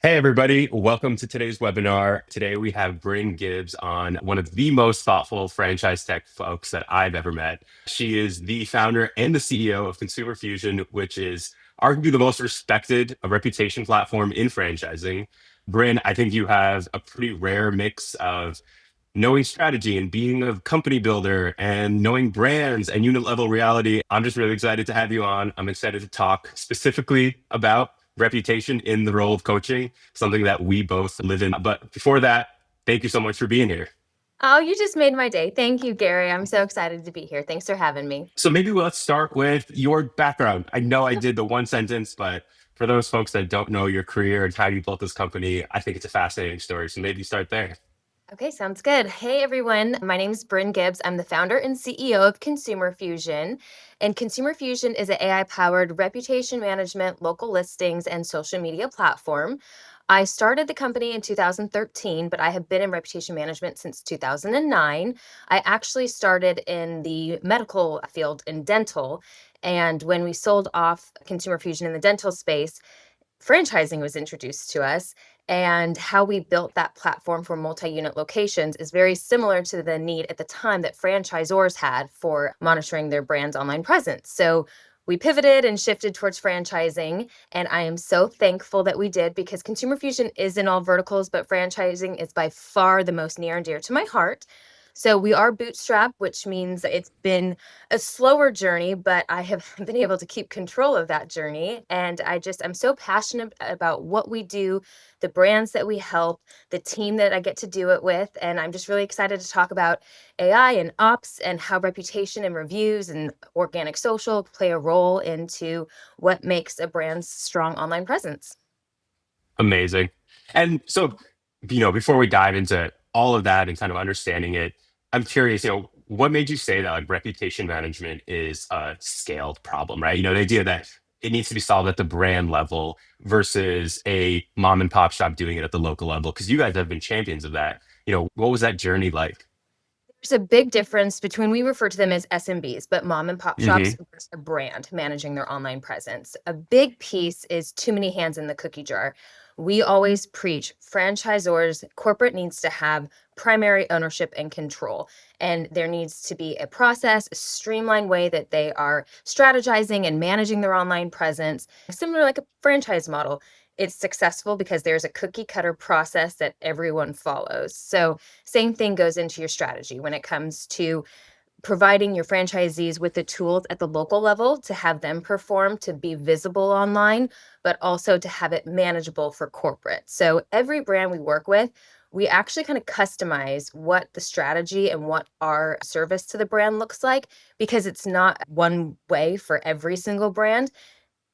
Hey, everybody. Welcome to today's webinar. Today we have Brynn Gibbs on, one of the most thoughtful franchise tech folks that I've ever met. She is the founder and the CEO of Consumer Fusion, which is arguably the most respected reputation platform in franchising. Brynn, I think you have a pretty rare mix of knowing strategy and being a company builder and knowing brands and unit level reality. I'm just really excited to have you on. I'm excited to talk specifically about reputation in the role of coaching, something that we both live in. But before that, thank you so much for being here. Oh, you just made my day. Thank you, Gary. I'm so excited to be here. Thanks for having me. So maybe let's start with your background. I know I did the one sentence, but for those folks that don't know your career and how you built this company, I think it's a fascinating story. So maybe start there. Okay, sounds good. Hey, everyone. My name is Brynn Gibbs. I'm the founder and CEO of Consumer Fusion. And Consumer Fusion is an AI powered reputation management, local listings, and social media platform. I started the company in 2013, but I have been in reputation management since 2009. I actually started in the medical field in dental. And when we sold off Consumer Fusion in the dental space, franchising was introduced to us, and how we built that platform for multi-unit locations is very similar to the need at the time that franchisors had for monitoring their brand's online presence. So we pivoted and shifted towards franchising, and I am so thankful that we did, because consumer fusion is in all verticals, but franchising is by far the most near and dear to my heart. So we are bootstrapped, which means it's been a slower journey, but I have been able to keep control of that journey. And I'm so passionate about what we do, the brands that we help, the team that I get to do it with. And I'm just really excited to talk about AI and ops and how reputation and reviews and organic social play a role into what makes a brand's strong online presence. Amazing. And so, before we dive into all of that and kind of understanding it, I'm curious, what made you say that like reputation management is a scaled problem, right? The idea that it needs to be solved at the brand level versus a mom and pop shop doing it at the local level. Because you guys have been champions of that. What was that journey like? There's a big difference between, we refer to them as SMBs, but mom and pop shops Hmm. versus a brand managing their online presence. A big piece is too many hands in the cookie jar. We always preach franchisors, corporate needs to have primary ownership and control. And there needs to be a process, a streamlined way that they are strategizing and managing their online presence, similar like a franchise model. It's successful because there's a cookie cutter process that everyone follows. So same thing goes into your strategy when it comes to providing your franchisees with the tools at the local level to have them perform, to be visible online, but also to have it manageable for corporate. So every brand we work with, we actually kind of customize what the strategy and what our service to the brand looks like, because it's not one way for every single brand.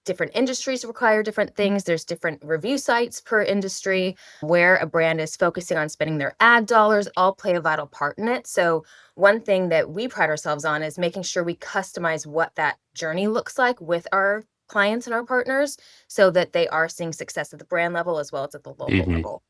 Different industries require different things. There's different review sites per industry. Where a brand is focusing on spending their ad dollars all play a vital part in it. So one thing that we pride ourselves on is making sure we customize what that journey looks like with our clients and our partners, so that they are seeing success at the brand level as well as at the local Hmm. level.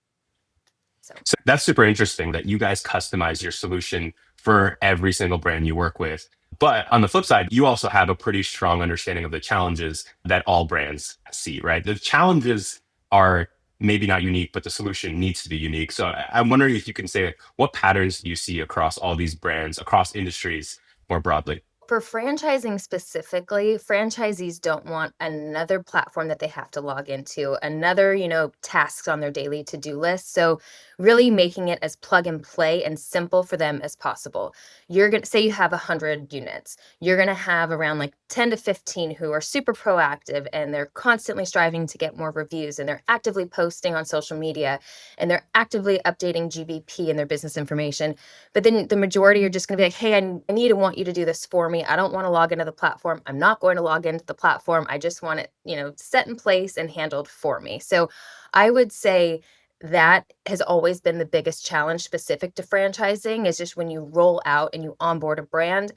So So that's super interesting that you guys customize your solution for every single brand you work with. But on the flip side, you also have a pretty strong understanding of the challenges that all brands see, right? The challenges are maybe not unique, but the solution needs to be unique. So I'm wondering if you can say, like, what patterns do you see across all these brands, across industries more broadly? for franchising specifically, franchisees don't want another platform that they have to log into, another, tasks on their daily to-do list. So really making it as plug and play and simple for them as possible. You're going to say you have 100 units. You're going to have around like 10 to 15 who are super proactive, and they're constantly striving to get more reviews, and they're actively posting on social media, and they're actively updating GBP and their business information. But then the majority are just going to be like, hey, I need and want you to do this for me. I don't want to log into the platform. I'm not going to log into the platform. I just want it, set in place and handled for me. So I would say that has always been the biggest challenge specific to franchising, is just when you roll out and you onboard a brand,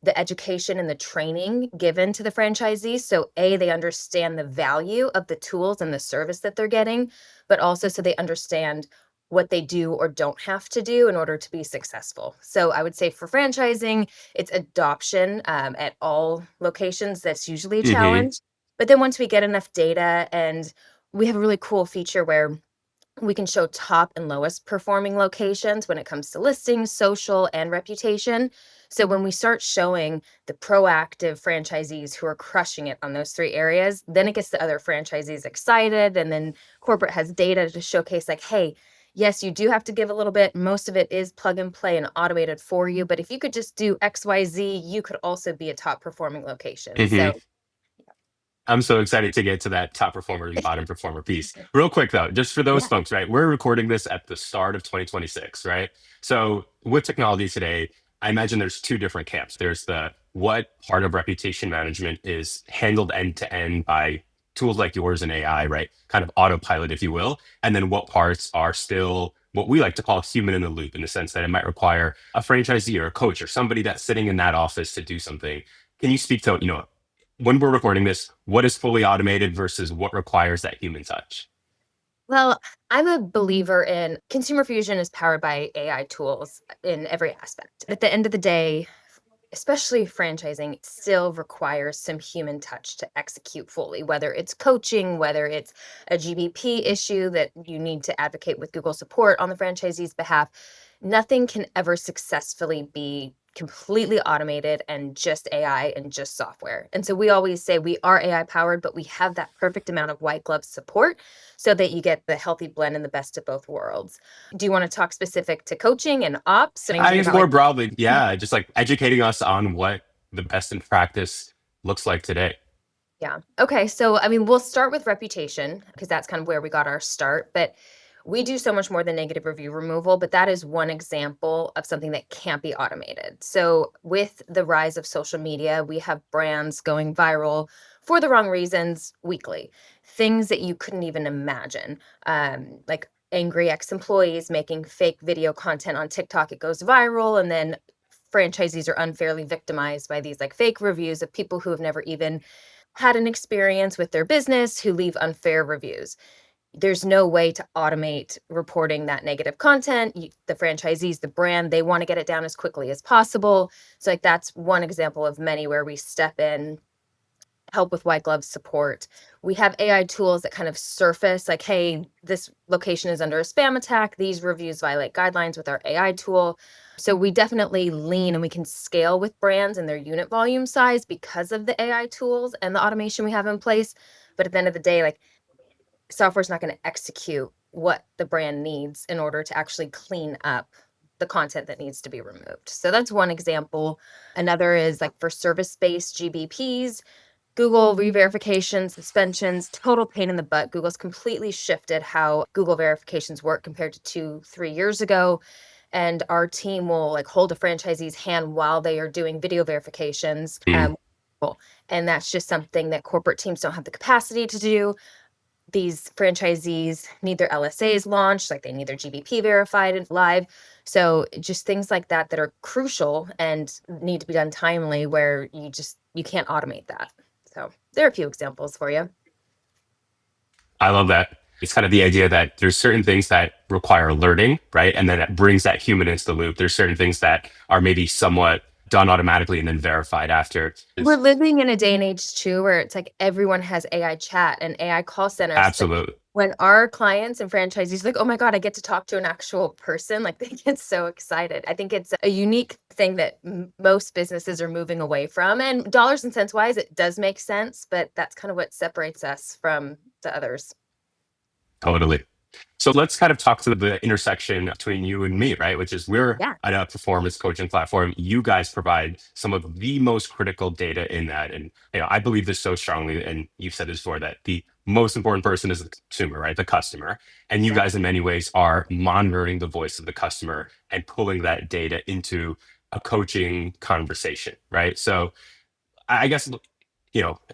the education and the training given to the franchisees. So they understand the value of the tools and the service that they're getting, but also so they understand what they do or don't have to do in order to be successful. So I would say for franchising, it's adoption at all locations. That's usually a Hmm. challenge. But then once we get enough data and we have a really cool feature where we can show top and lowest performing locations when it comes to listings, social, and reputation. So when we start showing the proactive franchisees who are crushing it on those three areas, then it gets the other franchisees excited. And then corporate has data to showcase, like, hey, yes, you do have to give a little bit. Most of it is plug and play and automated for you. But if you could just do XYZ, you could also be a top performing location. Hmm. So, I'm so excited to get to that top performer and bottom performer piece. Real quick though, just for those yeah. folks, right? We're recording this at the start of 2026, right? So with technology today, I imagine there's two different camps. There's the what part of reputation management is handled end to end by tools like yours and AI, right? Kind of autopilot, if you will. And then what parts are still what we like to call human in the loop, in the sense that it might require a franchisee or a coach or somebody that's sitting in that office to do something. Can you speak to, when we're recording this, what is fully automated versus what requires that human touch? Well, I'm a believer in consumer fusion is powered by AI tools in every aspect. At the end of the day, especially franchising still requires some human touch to execute fully, whether it's coaching, whether it's a GBP issue that you need to advocate with Google support on the franchisee's behalf. Nothing can ever successfully be completely automated and just AI and just software. And so we always say we are AI powered, but we have that perfect amount of white glove support so that you get the healthy blend and the best of both worlds. Do you want to talk specific to coaching and ops? I Thinking guess about more like, broadly, yeah, just like educating us on what the best in practice looks like today. yeah. Okay. So, I mean, we'll start with reputation because that's kind of where we got our start. But we do so much more than negative review removal, but that is one example of something that can't be automated. So, with the rise of social media, we have brands going viral for the wrong reasons weekly, things that you couldn't even imagine, like angry ex employees making fake video content on TikTok. It goes viral, and then franchisees are unfairly victimized by these like fake reviews of people who have never even had an experience with their business who leave unfair reviews. There's no way to automate reporting that negative content. The franchisees, the brand, they want to get it down as quickly as possible. So, like, that's one example of many where we step in, help with white glove support. We have AI tools that kind of surface like, hey, this location is under a spam attack. These reviews violate guidelines with our AI tool. So we definitely lean and we can scale with brands and their unit volume size because of the AI tools and the automation we have in place. But at the end of the day, like software is not going to execute what the brand needs in order to actually clean up the content that needs to be removed. So that's one example. Another is like for service-based GBPs, Google re-verification, suspensions, total pain in the butt. Google's completely shifted how Google verifications work compared to 2, 3 years ago. And our team will like hold a franchisee's hand while they are doing video verifications. Mm. And that's just something that corporate teams don't have the capacity to do. These franchisees need their LSAs launched, like they need their GBP verified and live. So just things like that that are crucial and need to be done timely where you can't automate that. So there are a few examples for you. I love that. It's kind of the idea that there's certain things that require alerting, right? And then it brings that human into the loop. There's certain things that are maybe somewhat done automatically and then verified after. We're Is living in a day and age too where it's like everyone has AI chat and AI call centers. But absolutely. when our clients and franchisees are like, oh my God, I get to talk to an actual person, like they get so excited. I think it's a unique thing that most businesses are moving away from. And dollars and cents wise, it does make sense, but that's kind of what separates us from the others. Totally. So let's kind of talk to the intersection between you and me, right? Which is we're Yeah. at a performance coaching platform. You guys provide some of the most critical data in that. And I believe this so strongly, and you've said this before, that the most important person is the consumer, right? The customer. And you guys in Exactly. many ways are monitoring the voice of the customer and pulling that data into a coaching conversation, right? So I guess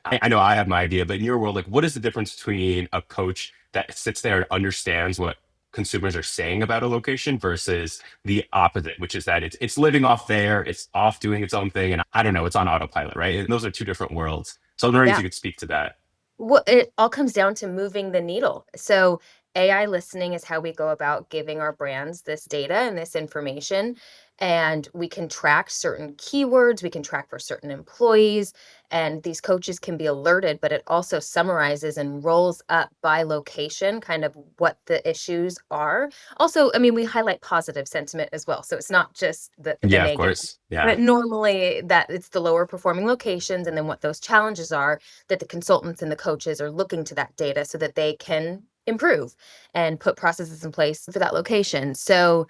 I know I have my idea, but in your world, like, what is the difference between a coach that sits there and understands what consumers are saying about a location versus the opposite, which is that it's living off there, it's off doing its own thing, and I don't know, it's on autopilot, right? And those are two different worlds. So I'm wondering if Yeah. you could speak to that. Well, it all comes down to moving the needle. So, AI listening is how we go about giving our brands this data and this information. and we can track certain keywords, we can track for certain employees, and these coaches can be alerted, but it also summarizes and rolls up by location kind of what the issues are. Also, I mean, we highlight positive sentiment as well, so it's not just the Yeah, of negative. course. Yeah. But normally that it's the lower performing locations and then what those challenges are that the consultants and the coaches are looking to that data so that they can improve and put processes in place for that location. So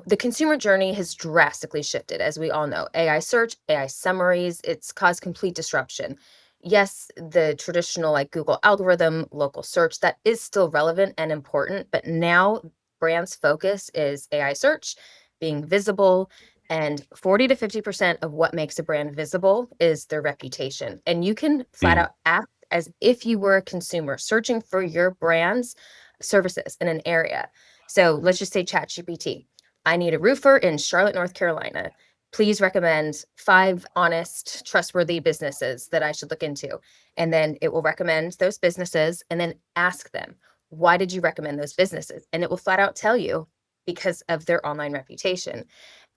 the consumer journey has drastically shifted, as we all know. AI search, AI summaries, it's caused complete disruption. Yes, the traditional like Google algorithm, local search, that is still relevant and important, but now brands' focus is AI search, being visible, and 40 to 50% of what makes a brand visible is their reputation. And you can flat Mm, out act as if you were a consumer searching for your brand's services in an area. So let's just say ChatGPT. I need a roofer in Charlotte, North Carolina. Please recommend 5 honest, trustworthy businesses that I should look into. And then it will recommend those businesses and then ask them, why did you recommend those businesses? And it will flat out tell you because of their online reputation.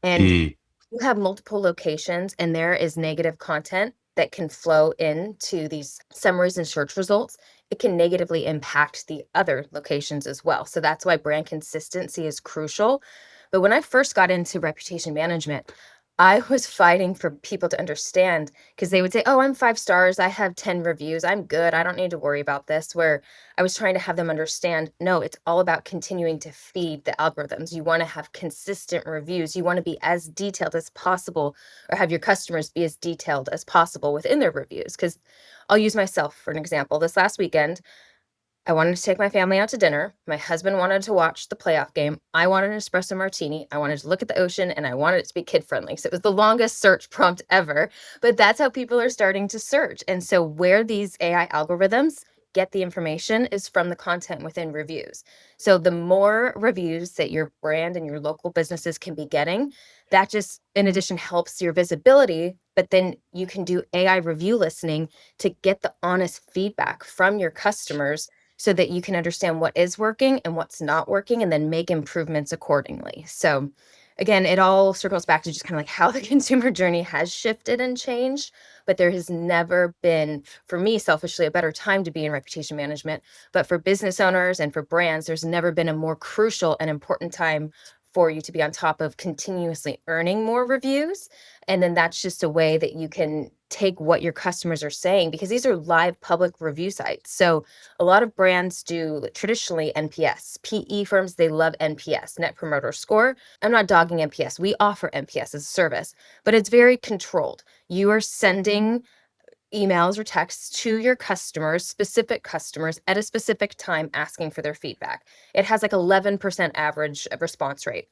And mm, you have multiple locations and there is negative content that can flow into these summaries and search results. It can negatively impact the other locations as well. So that's why brand consistency is crucial. But when I first got into reputation management, I was fighting for people to understand because they would say, "Oh, I'm 5 stars. I have 10 reviews. I'm good. I don't need to worry about this." Where I was trying to have them understand, no, it's all about continuing to feed the algorithms. You want to have consistent reviews. You want to be as detailed as possible or have your customers be as detailed as possible within their reviews. Because I'll use myself for an example. This last weekend, I wanted to take my family out to dinner. My husband wanted to watch the playoff game. I wanted an espresso martini. I wanted to look at the ocean and I wanted it to be kid friendly. So it was the longest search prompt ever. But that's how people are starting to search. And so, where these AI algorithms get the information is from the content within reviews. So, the more reviews that your brand and your local businesses can be getting, that just in addition helps your visibility. But then you can do AI review listening to get the honest feedback from your customers so that you can understand what is working and what's not working and then make improvements accordingly. So again, it all circles back to just kind of like how the consumer journey has shifted and changed, but there has never been, for me selfishly, a better time to be in reputation management. But for business owners and for brands, there's never been a more crucial and important time for you to be on top of continuously earning more reviews. And then that's just a way that you can take what your customers are saying because these are live public review sites. So a lot of brands do traditionally NPS. PE firms, they love NPS, Net Promoter Score. I'm not dogging NPS. We offer NPS as a service, but it's very controlled. You are sending emails or texts to your customers, specific customers at a specific time asking for their feedback. It has like 11% average response rate.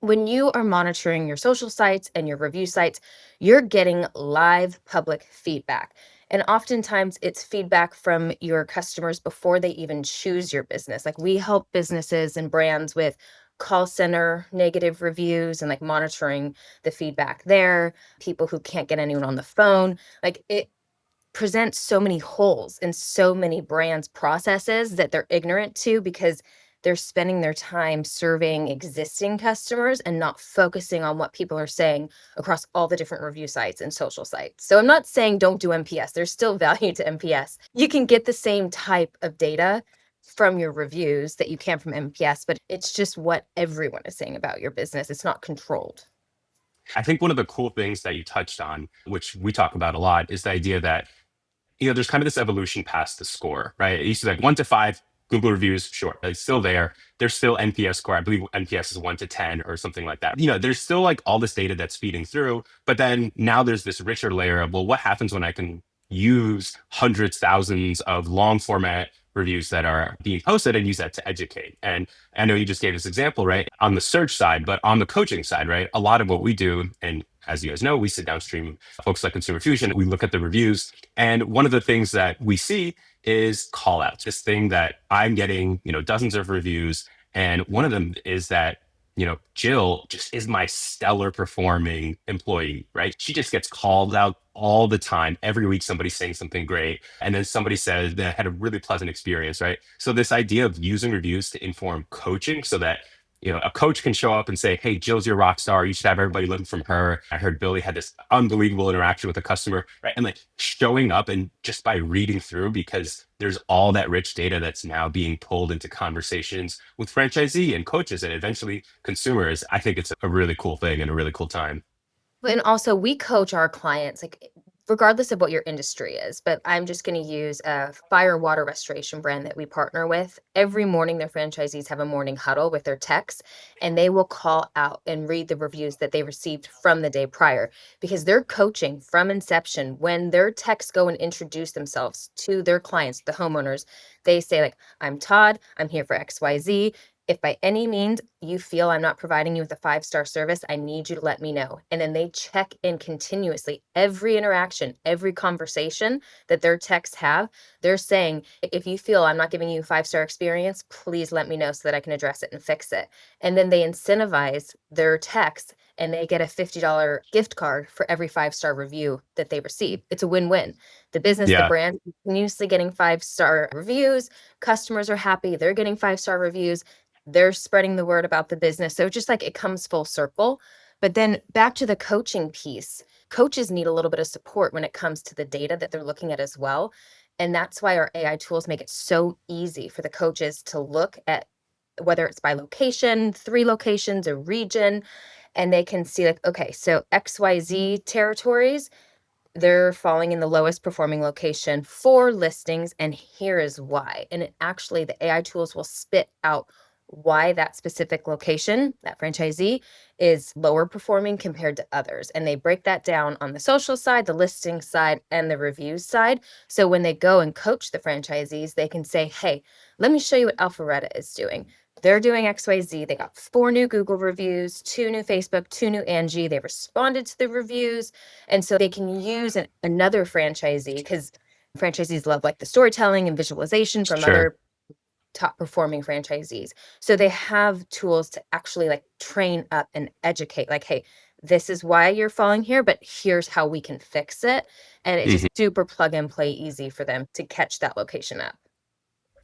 When you are monitoring your social sites and your review sites, you're getting live public feedback. And oftentimes it's feedback from your customers before they even choose your business. Like we help businesses and brands with call center negative reviews and like monitoring the feedback there, people who can't get anyone on the phone. Like it presents so many holes in so many brands' processes that they're ignorant to because they're spending their time serving existing customers and not focusing on what people are saying across all the different review sites and social sites. So I'm not saying don't do NPS. There's still value to NPS. You can get the same type of data from your reviews that you can from NPS, but it's just what everyone is saying about your business. It's not controlled. I think one of the cool things that you touched on, which we talk about a lot, is the idea that there's kind of this evolution past the score, right? It used to be like 1 to 5 Google reviews, sure, it's still there. There's still NPS score. I believe NPS is 1 to 10 or something like that. There's still like all this data that's feeding through, but then now there's this richer layer of, well, what happens when I can use hundreds, thousands of long format reviews that are being posted and use that to educate. And I know you just gave this example, right? On the search side, but on the coaching side, right? A lot of what we do, and as you guys know, we sit downstream folks like Consumer Fusion, we look at the reviews. And one of the things that we see is call outs, this thing that I'm getting, dozens of reviews. And one of them is that, Jill just is my stellar performing employee, right? She just gets called out all the time. Every week, somebody's saying something great. And then somebody says they had a really pleasant experience, right? So, this idea of using reviews to inform coaching so that a coach can show up and say, "Hey, Jill's your rock star. You should have everybody looking from her. I heard Billy had this unbelievable interaction with a customer," right? And like showing up and just by reading through, because there's all that rich data that's now being pulled into conversations with franchisee and coaches and eventually consumers. I think it's a really cool thing and a really cool time. And also, we coach our clients, like, regardless of what your industry is, but I'm just going to use a fire water restoration brand that we partner with. Every morning, their franchisees have a morning huddle with their techs, and they will call out and read the reviews that they received from the day prior because they're coaching from inception. When their techs go and introduce themselves to their clients, the homeowners, they say, like, "I'm Todd, I'm here for XYZ. If by any means you feel I'm not providing you with a 5-star service, I need you to let me know." And then they check in continuously. Every interaction, every conversation that their techs have, they're saying, "If you feel I'm not giving you a 5-star experience, please let me know so that I can address it and fix it." And then they incentivize their techs and they get a $50 gift card for every 5-star review that they receive. It's a win-win. The business, the Yeah. brand, continuously getting 5-star reviews. Customers are happy. They're getting 5-star reviews. They're spreading the word about the business. So just like it comes full circle. But then back to the coaching piece, coaches need a little bit of support when it comes to the data that they're looking at as well. And that's why our AI tools make it so easy for the coaches to look at whether it's by location, 3 locations, a region, and they can see, like, okay, so XYZ territories, they're falling in the lowest performing location for listings, and here is why. And it actually, the AI tools will spit out why that specific location, that franchisee, is lower performing compared to others. And they break that down on the social side, the listing side, and the reviews side. So when they go and coach the franchisees, they can say, "Hey, let me show you what Alpharetta is doing. They're doing XYZ. They got 4 new Google reviews, 2 new Facebook, 2 new Angie. They responded to the reviews." And so they can use another franchisee because franchisees love like the storytelling and visualization from Sure. other top performing franchisees. So they have tools to actually like train up and educate, like, "Hey, this is why you're falling here, but here's how we can fix it." And it's just super plug and play easy for them to catch that location up.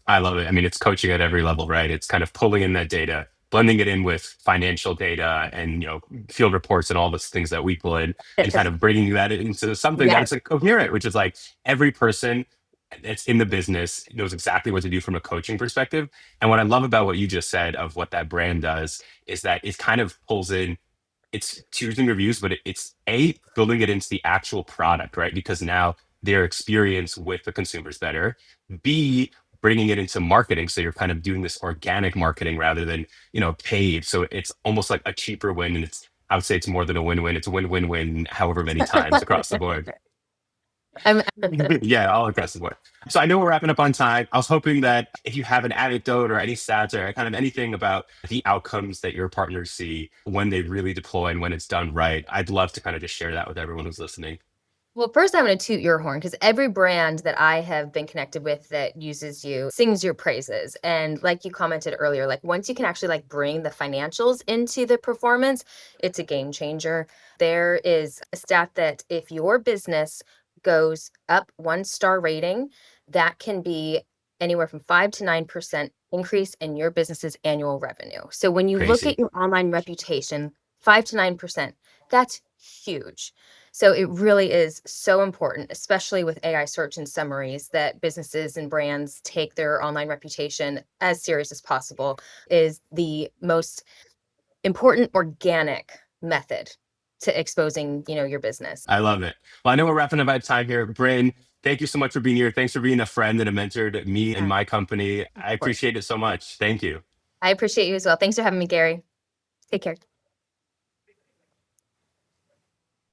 I love it. I mean, it's coaching at every level, right? It's kind of pulling in that data, blending it in with financial data and field reports and all those things that we pull in, and kind Because of bringing that into something yes, that's like coherent, which is like every person that's in the business knows exactly what to do from a coaching perspective. And what I love about what you just said of what that brand does is that it kind of pulls in, it's choosing reviews, but it's a building it into the actual product, right? Because now their experience with the consumers better. B, bringing it into marketing, so you're kind of doing this organic marketing rather than paid. So it's almost like a cheaper win, and I would say it's more than a win-win. It's a win-win-win, however many times across the board. I'm Yeah, all across the board. So I know we're wrapping up on time. I was hoping that if you have an anecdote or any stats or kind of anything about the outcomes that your partners see when they really deploy and when it's done right, I'd love to kind of just share that with everyone who's listening. Well, first, I'm going to toot your horn because every brand that I have been connected with that uses you sings your praises. And like you commented earlier, like once you can actually like bring the financials into the performance, it's a game changer. There is a stat that if your business goes up 1-star rating, that can be anywhere from 5 to 9% increase in your business's annual revenue. So when you look at Crazy. your online reputation, 5 to 9%, that's huge. So it really is so important, especially with AI search and summaries, that businesses and brands take their online reputation as serious as possible is the most important organic method to exposing, your business. I love it. Well, I know we're wrapping up out of time here. Bryn, thank you so much for being here. Thanks for being a friend and a mentor to me and Yeah, my company. of I course. appreciate it so much. Thank you. I appreciate you as well. Thanks for having me, Gary. Take care.